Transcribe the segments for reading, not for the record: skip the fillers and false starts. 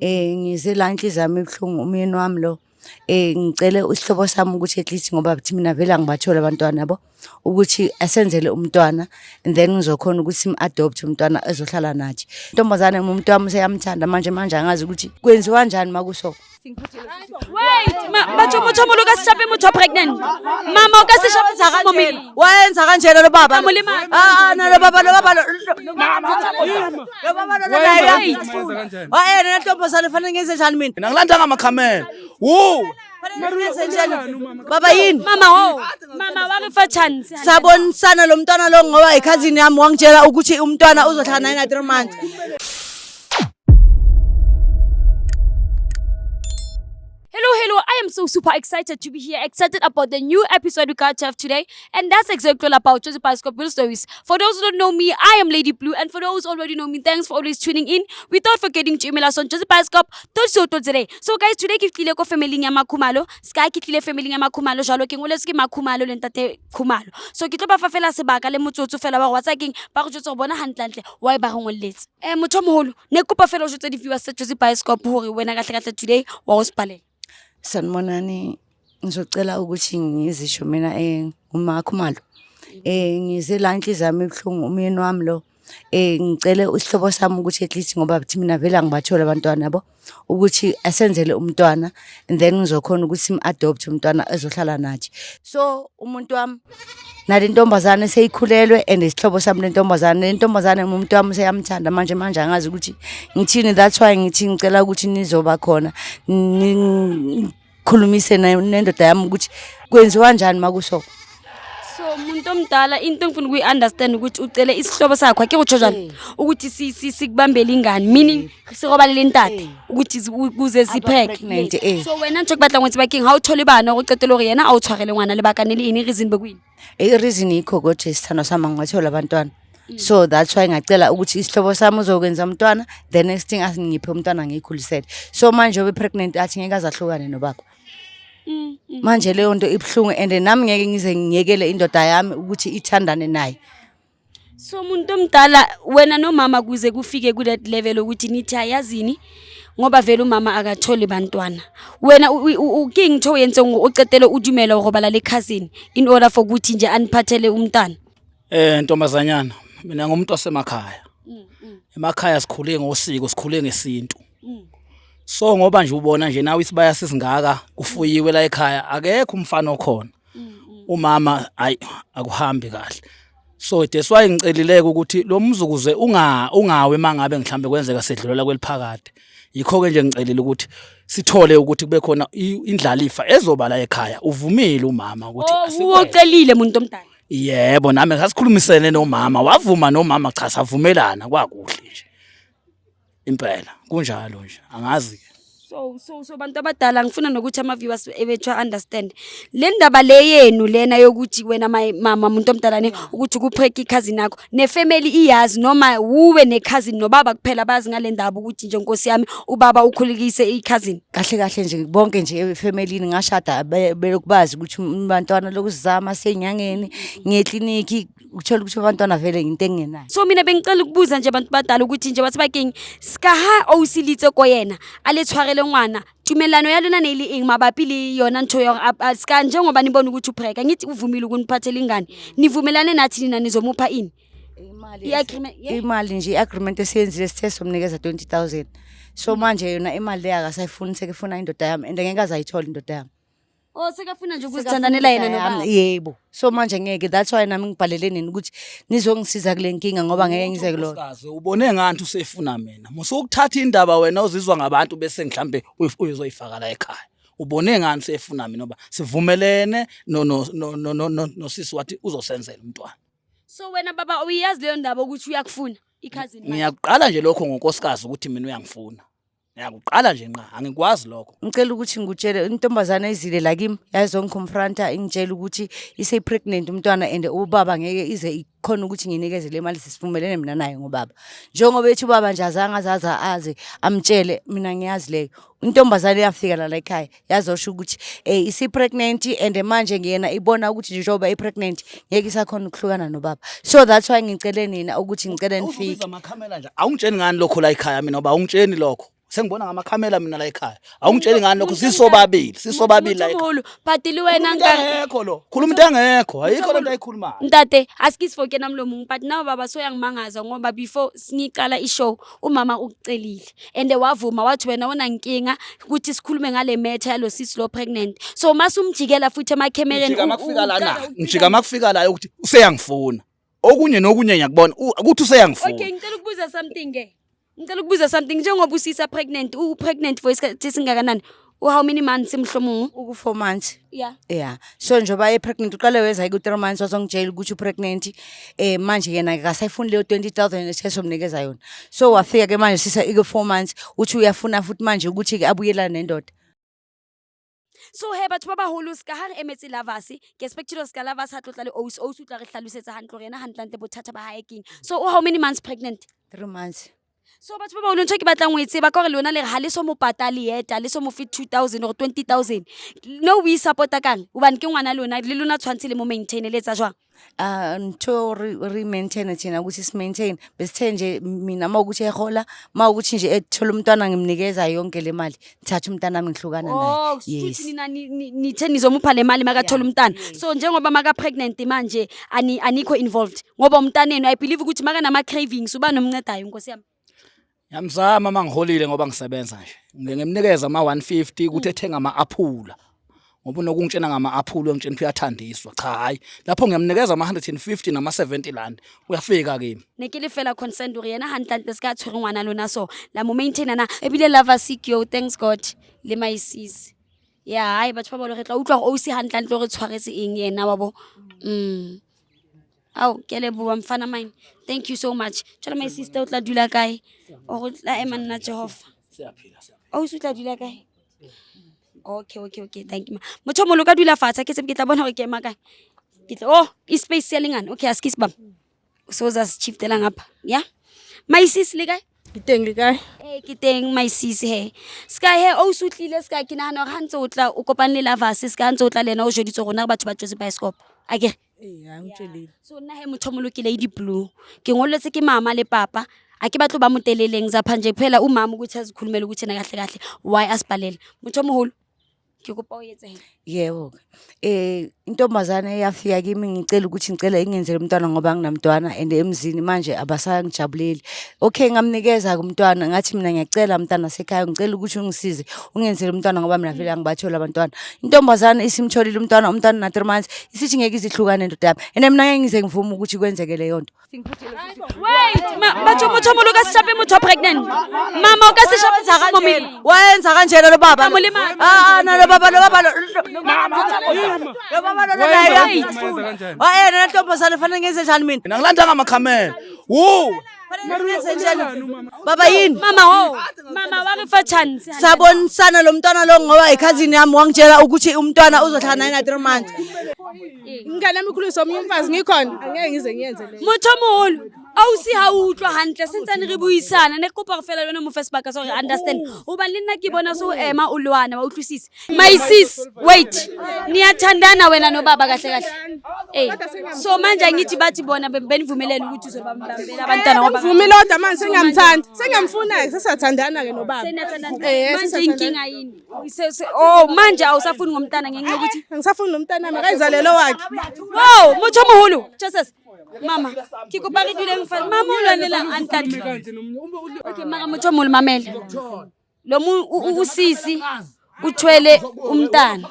Ngize la inhliziyo yami ibuhlungu umyeni wami lo. Ngicele isihlobo sami ukuthi at least ngoba mina vele ngibathola abantwana yabo ukuthi asenzele umntwana and then ngizokhona ukuthi sim-adopt umntwana ezohlala nathi. Intombazane umuntu wami useyamthanda manje angazi ukuthi kwenziwa kanjani makuso. Wait, bacho molo ka sishape motho pregnant. Mama o ka sishape sa momeli. Wayenza kanjena lo baba. No lo baba. Wayena intombazane fanele ngenze njani mina? Mina ngilanda ngamakhamela. Wo! Baba yini? Mama wa re fa chance. Sabonisana lo mntwana lo ngoba ikhazini yami wangitshela ukuthi umntwana uzohlala naye na 3 months. Hello, I am so super excited to be here, excited about the new episode we got to have today, and that's exactly all about Joseph Pascoe Real Stories. For those who don't know me, I am Lady Blue, and for those who already know me, thanks for always tuning in. Without forgetting to email us on Joseph Pascoe today. So guys, today ke tlile ko family ya Makhumalo, Sky ke tlile family ya Makhumalo, jalo ke ngoletse ke Makhumalo le ntate Khumalo. So ke tlo ba fa fela sebaka le motsotso fela ba go watsa keng ba go jotsa go bona hantlantle why ba go ngolletse. Motho moholo, ne kopa fela o jotsa di viewers tsa Joseph Pascoe hore wena kahle today wa go spalela. Sanibonani, ngizocela ukuthi ngizisho mina uMakhumalo. Ngize la inhliziyo yami ibuhlungu umyeni wami lo. Ngicele isihlobo sami ukuthi at least ngoba mina vele ngibathola abantwana yabo ukuthi asenzele umntwana and then ngizokhona ukuthi sim-adopt umntwana ezohlala nathi. So umuntu wami nale ntombazane seyikhulelwe and isihlobo sami lentombazane umuntu wami useyamthanda manje angazi ukuthi ngithini. That's why ngithi ngicela ukuthi nizoba khona nikhulumise nendoda yami ukuthi kwenziwa kanjani makuso. So umuntu omdala into engifuna ukuyi-understand ukuthi ucele isihlobo sakho ake utsho njani ukuthi sikubambele ingane meaning sirobalele intate ukuthi kuze sipheke. So wena nje kubatla ngokuthi baking how uthole bana ukucetela hore yena awutshwarele ngwana lebaka nelini reason bekuyini? Reason ikho ukuthi isithando sami ngibathola abantwana. So that's why ngacela ukuthi isihlobo sami uzokwenza umntwana the next thing asingiphe umntwana ngikhulisele. So manje obe pregnant athi ngeke azahlukane nobaba. Manje leyo nto ibhlungu and nami ngeke ngize ngiyekele indoda yami ukuthi ithandane naye. So umuntu omdala wena nomama kuze kufike ku that level ukuthi nithi ayazini ngoba vele umama akatholi bantwana. Wena uking tho yenze ucetele udumela urobala le cousin in order for ukuthi nje aniphathele umntana. Ntombazanyana, mina ngumuntu wasemakhaya. Emakhaya sikhule ngosiko, sikhule ngesintu. So ngoba nje ubona nje nawe isibaya sisingaka kufuyiwe la ekhaya akekho umfana okhona. Umama akuhambi kahle. So that's why ngicelileke ukuthi lo mzukuze ungawe mangabe mhlambe kwenzeka sedlulela kweliphakade. Yikho ke nje ngicelile ukuthi sithole ukuthi kube khona indlalifa ezoba la ekhaya. Uvumile umama ukuthi ucelile umuntu omdala. Yebo nami ngasikhulumisene nomama wavuma nomama cha savumelana kwakuhle nje. Impela kunjalo nje angazi. So bantu abadala ngifuna nokuthi ama viewers ebethu understand le ndaba le yenu lena yokuthi wena mama umuntu omdala ukuthi kupheka ikhazini yakho ne family iyazi noma uwe ne cousin nobaba kuphela bazi ngale ndaba ukuthi nje Nkosi yami ubaba ukhulikise ikhazini kahle nje bonke nje efamily ngashada belokubazi ukuthi abantwana lokuzama senyangeni ngeclinic ukuthola ukuthi abantwana vele into engenayo. So mina bengicela ukubuza nje abantu badala ukuthi nje bathi baking skaha awusilitse koyena alethwarele ngwana tumelano ya lona neli eng mabapi le yona ntho ya ska njengoba nibona ukuthi upheka ngithi uvumile ukuniphathela ingane nivumelane nathi nina nizomupha ini imali nje agreement esiyenzile sithe somnikeza 20,000. So manje yona imali le akasayifuni sekefuna indoda yami and ngeke azayithola indoda yami. Sekafuna nje ukuzithandanela yena nobaba. Yebo. So manje ngeke that's why nami ngibhalele nini ukuthi nizongisiza kule nkinga ngoba ngeke ngize kulona. Ubone ngathi usefuna mina. Musukuthatha indaba wena uzizwa ngabantu bese mhlambe uzoyifaka la ekhaya. Ubone ngani usefuna mina ngoba sivumelene no sisi wathi uzosenzela umntwana. So wena baba uyazi leyo ndaba ukuthi uyakufuna ikhazini. Ngiyaqala nje lokho ngonkosikazi ukuthi mina uyangifuna. Ngiyakuqala nje nqa angikwazi lokho. Ngicela ukuthi ngikutshele intombazana ezile la kimi yazongiconfronta ingitshela ukuthi ise pregnant umntwana and ubaba ngeke ize ikhona ukuthi nginikeze le mali sisivumelene mina naye ngobaba. Njengoba ethi ubaba nje azange aze amtshele mina ngiyazi leyo. Intombazana yafika la ekhaya yazosho ukuthi isi pregnant and manje ngiyena ibona ukuthi njengoba pregnant ngeke isakhona ukuhlukana nobaba. So that's why ngicele nina ukuthi ngicele nifike. Ubiza amakhamera nje awungitsheni ngani lokho la ekhaya mina ngoba awungitsheni lokho. sengibona ngamakhamera mina la ekhaya awungitsheli ngani lokho sisobabili la ekhaya but wena ngekho lo khuluma into engekho ayikho lento ayikhulumayo Ntate asikisifoke namlomo but now baba soyangimangaza ngoba before singiqala ishow umama ukucelile and wavuma wathi wena wona inkinga ukuthi sikhulume ngale matter yalo sisi lo pregnant so masumjikela futhi emakhemereni ngijika makufika la ukuthi useyangifuna okunye nokunye ngiyakubona ukuthi useyangifuna okay ngicela ukubuza something ke ngicela ukubuza something njengoba usisa pregnant pregnant for isikhathi singakanani how many months emhlomulo uku 4 months yeah so njoba pregnant uqale weza ku 3 months wasongitshela ukuthi pregnant manje yena akasayifuni leyo 20,000 esesomnikeza yona so wafika ke manje sisa ike 4 months uthi uyafuna futhi manje ukuthi ke abuyela nendoda. So he batho ba baholo ska ha re emetse lovers ke expectilo ska lovers ha tlotla le o tla re hlalosetsa hantle rena hantlante bothata ba hae king so how many months pregnant 3 months. So batho ba baholo ntse ke batlang o etseba ka gore le ona le ha le so mo patale yeta le so mo fit 2,000 or 20,000 no we supporta kang ubani ke ngwana lona le lona tshwantse le mo maintain le tsa jwang nto re maintain thina ukuthi si maintain besithe nje mina mawukuthi ehola mawukuthi nje ethola umntwana ngimnikeza yonke le mali thatha umntwana nami ngihlukana naye yes nina nithe nizomupha le mali makathola umntwana so njengoba maka pregnant manje anikho involved ngoba umntaneni I believe ukuthi maka nama cravings uba nomncedayo Nkosi yami yamzama mangiholile ngoba ngisebenza nje ngimnikeza ama 150 ukuthi ethenga ama aphula ngoba unokungitshena ngama aphula ngitshena uyathandiswa cha hayi lapho ngiyamnikeza ama 150 nama 70 rand uyafika kimi nekile fela consent uri yena hantlante ska tshwere ngwana lona so la mo maintain na ebile lava sikyo thanks God le my sis yeah hayi batho ba bolo re tla utlwa go o si hantlante re tshwaretse eng yena wa bo Aw ke leboa mfana mine thank you so much tshela my sister o tla dula kae o go tla ema nna Jehova siyaphila o se tla dula kae okay thank you motho mo lo ka dula fatsha ke se ke tla bona gore ke ema kae ke tla is space selling an okay askis bam so za shiftela ngapha yeah my sis le kae Kiteng le kae ke teng my sis he ska he o sutlile ska ke nahana ga ntse o tla o kopane le lovers ska ntse o tla lena o joditse gona re batho ba tsose bioscope akere ngitshela so nna he motho molo ke Lady Blue ke ngoletse ke mama le papa ake batlo ba moteleleng zapha nje phela umama ukuthi azikhulumela ukuthi na kahle kahle why asibhalela motho moholo ke kopa o yetse he yebo intombazane yafika kimi ngicela ukuthi ngicela ingenzele umntwana ngoba nginamntwana and emzini manje abasangijabuleli okay ngamnikeza kumntwana ngathi mina ngiyacela umntwana sekhaya ngicela ukuthi ungisize ungenzele umntwana ngoba mina vele angibathola abantwana intombazane isimtholile umntwana na 3 months isithi ngeke izihlukane ndoda yami and mina ngeke ngize ngivuma ukuthi kwenzeke le yonto wait motho molo ka sishape motho pregnant mama o ka sishape tsa momile wayenza kanjena lo baba na lo baba wayena ntombazane fanele ngenze njani mina mina ngilanda ngamakhamera baba yini mama wa re fa chance sabonisana lo mntwana lo ngoba ikhazini yami wangitshela ukuthi umntwana uzohlala naye na 3 months ngikana mikhuliso omnye umfazi ngikhona angeke ngize ngiyenze le motho moholo awusi ha utlwa hantle sentsane re buisana ne kopa go fela yona mo Facebook so re understand uba le nna ke bona so ema ulwana wa utlwisisa my sis wait niyathandana wena no baba kahle so manje ngithi bathi bona benivumelene ukuthi uzobambambela abantwana ngoba ngivumile kodwa manje sengamthanda sengamfuna sesathandana ke no baba manje inkinga yini manje awusafuni ngomntana ngenxa ukuthi ngisafuna nomntana nami akayizalelo wakhe wow motho moholo Jesus mama ke kopa re dule mfa mama o lwanela antati okay mara motho moholo mamela lo usisi uthwele umntana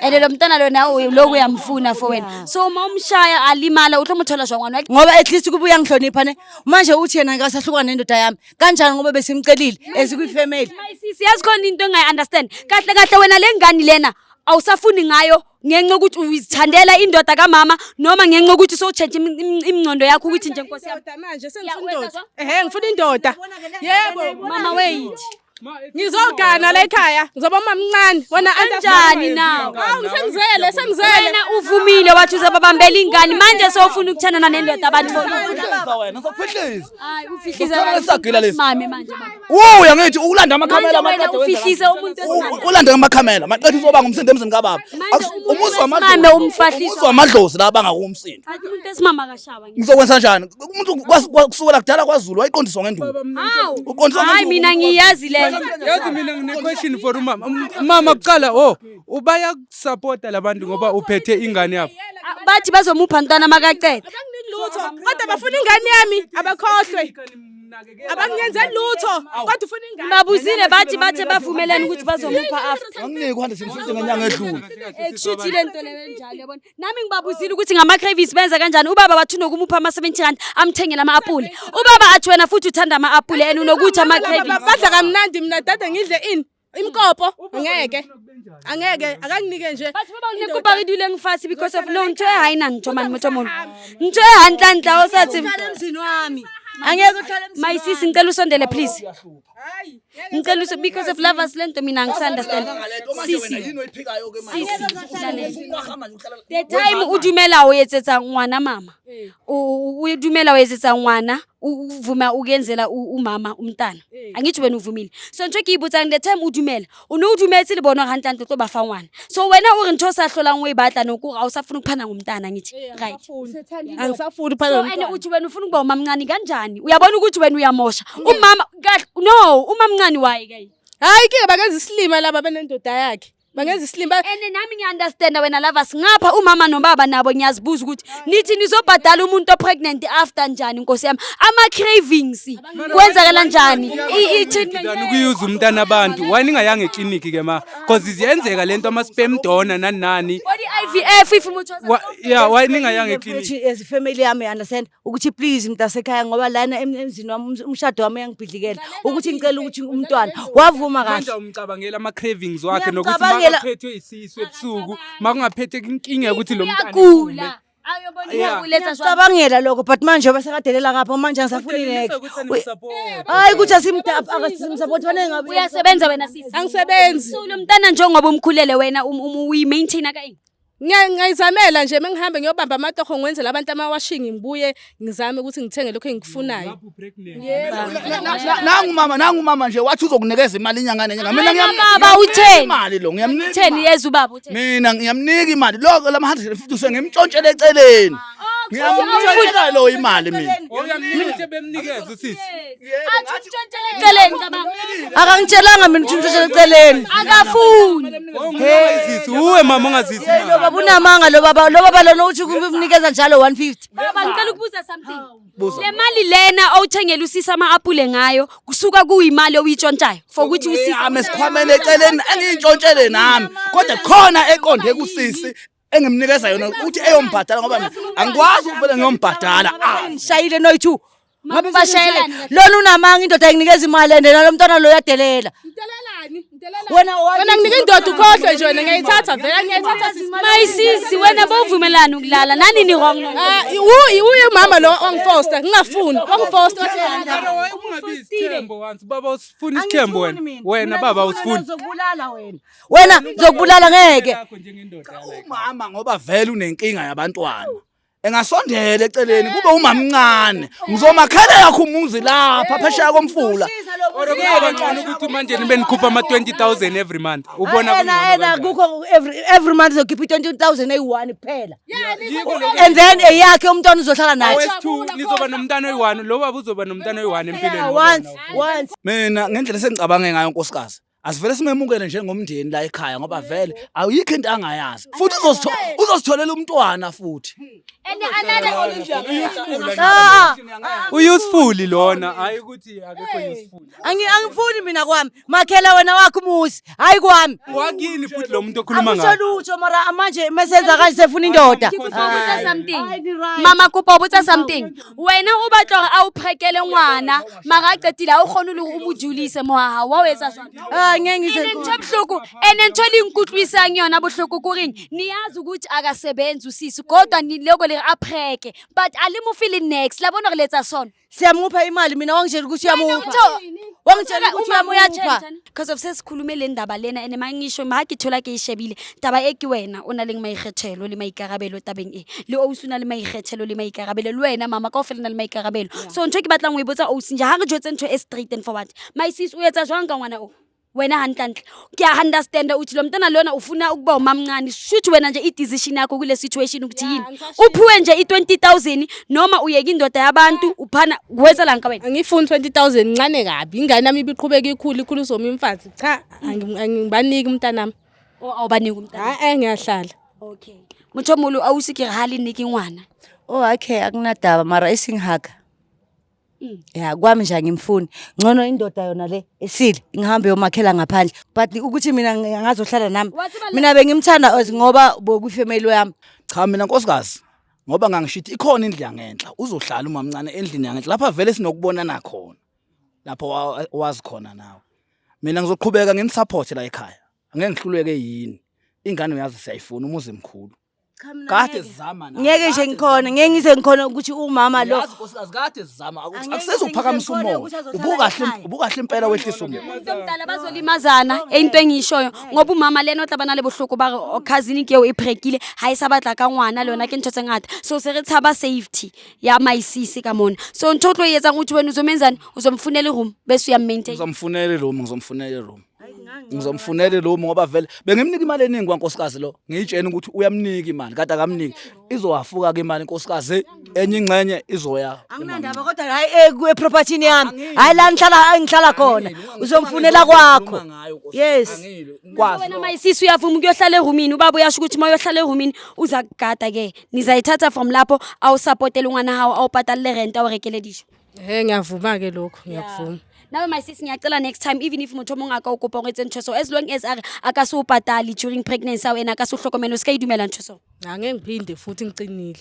ene lo mntana lona lo uyamfuna for wena so uma umshaya alimala utlo mothola jwangwana ngoba at least kubuya ngihlonipha ne manje uthi yena ngakasahlukana nendoda yami kanjani ngoba besimcelile ezikuyifamily my sisi yazikhona into engayi understand kahle wena lengani lena awusafuni ngayo ngenxa ukuthi uzithandela indoda kaMama noma ngenxa ukuthi so change imingcondo yakho ukuthi nje Nkosi yami manje sengifuna indoda ngifuna indoda yebo mama wait ngizogana la ekhaya ngizoba mamncane wena kanjani nawe sengizele wena uvumile wathi uzababambela ingane manje sowufuna ukuthandana nendoda abantu wena sokuphihlisa hayi ufihlisa mame manje uyangithi ulanda amakhamera maqede ufihlise umuntu ulanda amakhamera maqede uzoba ngumsindo emzini kababa umuzi wamadlozi la bangakumsindo umuntu esimama kashaba ngizokwenza kanjani umuntu kusukela kudala kwaZulu wayiqondiswa ngendubo hayi mina ngiyazi le yazi mina ngine question for umama. Mama kuqala ubaya supporta labantu ngoba uphethe ingane yakho. Bathi bazomupha ntwana makaqeda. Abanginiki lutho kodwa bafuna ingane yami abakhohlwe. Abangenze lutho kodwa ufuna ingane. Babuzile bathi bathe bavumelana ukuthi bazomupha after. Angeke 150 ngenyanga edlule. Ekushithile into leyo njalo yabona. Nami ngibabuzile ukuthi ngama cravies benza kanjani. Ubaba bathi unokumupha ama 70 rand amthengela ama apple. Ubaba athi wena futhi uthanda ama apple and unokuthi ama cravies. Badla kamnandi mina dade ngidle ini imkopo angeke akanginike nje Bathi baba unekuba idule ngifasi because of no ntwe hayina ntho mani motomono. Ntwe hanhlanhla osathi emzini wami angeke uhlale emzini my sis ngicela usondele please. Ngicela because of lovers lento mina ngisunderstand. Sisi. The time udumela oyetsetsa ngwana mama. Udumela oyetsetsa ngwana uvuma ukenzela umama umntana. Angithi wena uvumile. So ntwe ke ibutsa the time udumela. Udumetse libona hanhlanhla to bafa ngwana. So wena uri ntho sa hlolang we batla nokura awusafuna ukuphana ngumntana ngithi. Right. angisafuni phela So and uthi wena ufuna ukuba umamncane kanjani? Uyabona ukuthi wena uyamosha. Umama no, umamncane waye ke. hayi ke bangenza isilima laba benendoda yakhe bangenza isilima And nami ngiunderstand wena lovers ngapha umama nobaba nabo ngiyazibuza ukuthi nithi nizobhadala umuntu opregnant after njani Nkosi yami ama cravings kwenzakala njani Dani ukuyuza umntana abantu why ningayanga eclinic ke ma because iziyenzeka lento ama sperm donor nani body IVF if umuntu yeah why ningayanga eclinic as family yami understand ukuthi please mntasekhaya ngoba lana emzini wami umshado wami uyangibhidlikela ukuthi ngicela ukuthi umntwana wavuma kahle manje umcabangela ama cravings wakhe nokuthi Ngiyamcabangela. makuphethwe isisu ebusuku makungaphethe inkinga ukuthi lo mntana uyagula ayobona uyakuletha shwa cabangela lokho but manje basakadelela ngapha manje ngisafuni next hayi ukuthi asimsupport fanele ngabe uyasebenza wena sisi angisebenzi so lo mntana njengoba umkhulele wena uyi maintain akayi ngiyizamela nje mengihambe ngiyobamba amatoho ngwenzela abantu amawashing ngibuye ngizame ukuthi ngithenge lokho engikufunayo Nangu mama nje wathi uzokunikeza imali inyanga nenyanga mina baba utheni imali lo ngiyamnika 10 years ubaba utheni mina ngiyamnika imali lokho la 150 usengimtshontshele eceleni ngiyamtshontshela lo imali mina oyamnikeze bemnikeza usisi athi utshontshele eceleni cabanga akangitshelanga mina ukuthi umshoshe eceleni akafuni ungazisi uwe mama ungazisi baba unamanga lo baba lona uthi ukunikeza njalo 150 baba ngicela ukubuza something le mali lena awuthengela usisa ama apple ngayo kusuka kuyimali oyitshontshayo for ukuthi usisa amesikhwameni eceleni engintshontshelele nami kodwa khona eqonde kusisi engimnikeza yona ukuthi eyombhadala ngoba angikwazi ukuvela ngiyombhadala shayile noyithu Ngabe bashayelani lona unamanga indoda inikeza imali ende lo mntwana lo yadelela Ntelelani wena nginika indoda ukhohlwe nje wena ngiyayithatha vele ngiyayithatha my sisi wena bowuvumelana ukulala nani ni wrong uye mama lo ongifoster ngingafuni ongifoster Thembo once baba usifuna isithembo wena baba usifuni uzokubulala wena uzokubulala ngeke umama ngoba vele unenkinga yabantwana engasondela eceleni kube umamncane ngizomakhela yakho umuzi lapha phesheya komfula kancane ukuthi manje nibe nikhupha ama 20,000 every month ubona yena kukho every month uzokhipha 20,000 eyi1 kuphela and then eyakhe umntwana uzohlala naye wes2 lizoba nomntana oyi1 lo baba uzoba nomntana oyi1 empilweni once mina ngendlela sengicabange ngayo nkosikazi asivele simemukele njengomndeni la ekhaya ngoba vele ayikho into angayazi futhi uzositholela umntwana futhi useful lona hayi ukuthi akekho useful angifuni mina kwami makhela wena wakho umuzi hayi kwami wakini futhi lo muntu okhuluma ngayo absolute mara manje mesenza kanje sefuna indoda Kupa something mama kupa ubutsa something wena ubatla awuphekele ngwana makaqedile awukhona umujulise moha wawetsa jwang ngeke Enenthobhloko enentholi inkutlwisa ngiyona bohloko kuring niyazi ukuthi akasebenzi usisi kodwa niloko le apheke but alimu feel next labona re letsa sona siyamupha imali mina wangitshela ukuthi uyamupha wangitshela ukuthi uyamupha because of sesikhulume le ndaba lena ene mangisho makithola ke ishebile taba eki wena ona le ngmaikgethelo le maikarabelo tabeng le ousuna le maikhethelo le maikarabelo le wena mama ka ofela le maikarabelo so ntho ke batlang o ibotsa ousi nje ha re jotse ntho e straight and forward my sis o etsa jwang ka ngwana o wena hanhlanhla kuya-understanda uthi lo mntana lona ufuna ukuba umamncane shuthi wena nje i-decision yakho kule situation ukuthi yini uphiwe nje i-20,000 noma uyeka indoda yabantu uphana kuwenzela nka wena Angifuni 20,000 ncane kabi. Ingane yami ibiqhubeka ikhuliswa umfazi. Cha, angibaniki umntanami. awubaniki umntana Ngiyahlala. okay Mothomolo ausi ke hali niki ngwana Okay, akunadaba mara isingihaka. Ya kwami nje angimfuni. Ngcono indoda yona le esile ngihambe yomakhela ngaphandle. But ukuthi mina ngazohlala nami. Mina bengimthanda ngoba bokufamily yami. Cha mina nkosikazi ngoba ngangishithi ikhona indlu yangenhla uzohlala umamncane endlini yangenhla lapha vele sinokubonana khona lapho wazi khona nawe mina ngizoqhubeka ngimsupport la ekhaya angeke ngihluleke yini ingane uyazi siyayifuna umuzi mkhulu kade sizama na Ngeke nje ngikhona, ngeke ngize ngikhona ukuthi umama lo. yazi nkosikazi kade sizama akusezuphakamisa umoya ubukahle impela wehlisa umoya umntana bazolimazana into engishoyo ngoba umama lena otlabana le bohloko ba cousin ke o iprekile ha isa batla ka ngwana lona ke ntshotse ngata so se re tshaba safety ya maisisi ka mona so nthotlo yetsa ukuthi wena uzomenzani uzomfunela room bese uya maintain ngizomfunela lo ngoba vele bengimnika imali eningi kwankosikazi lo ngiyitshena ukuthi uyamnika imali kade akamniki izowafuka ke imali inkosikazi enye ingcenye izoya Anginandaba kodwa hayi ku property yami. Hayi la ngihlala khona. Uzomfunela kwakho. Yes. wena maisisi uyavuma ukuyohlala eroomini ubaba uyasho ukuthi mayohlala eroomini uza kugada ke nizayithatha from lapho awusupportele ungwana hawo awubhatalele rent awurekele disho Ngiyavuma ke lokho, ngiyakuvuma. nawe my sis ngiyacela next time even if motho mongaka ukopa ngetse ntho so as long as akasubhatali during pregnancy wena akasuhlokomela usikayidumela ntho so Angeke ngiphinde futhi ngicinile.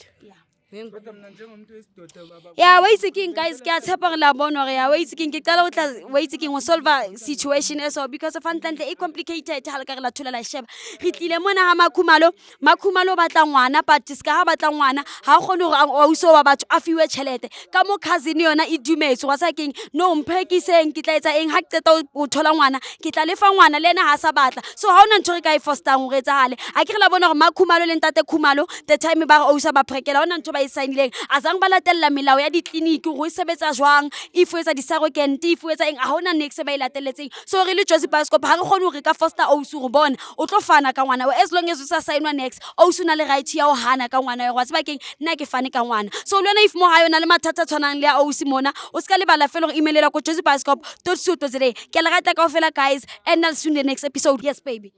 yeah wait king guys kuyatshepa re la bona re ya wait king ke qala utla wait king o solve situation eso because of antle e complicated ha le ka re la thula la sheba re tlile mona ha makhumalo batla ngwana but ska ha batla ngwana ha gone hore o uso wa batho a fiwe chelete ka mo cousin yona e dumetse wa sa king no mphekiseng ke tla etsa eng ha ke tseta o thola ngwana ke tla lefa ngwana lena ha sa batla so ha ona ntho re ka e fostang o retsa hale a ke re la bona hore makhumalo le ntate khumalo the time ba o usa ba prekela ona ntho ba isainileng azang ba latella melao ya ditliniki go sebetsa jwang if o etsa disarogent if o etsa eng a hona next ba ilatelletseng so re le Josie Bioscope ha re kgone hore ka foster ausu go bona o tlo fana ka ngwana as long as o sa signwa next ausu na le right ya o hana ka ngwana wa tseba keng nna ke fane ka ngwana so lwana if mo ha yona le mathata tshwanang le ya ausi mona o ska le bala fela go emailela ko Josie Bioscope.co.za ke le rata ka ofela guys and I'll see you in the next episode yes baby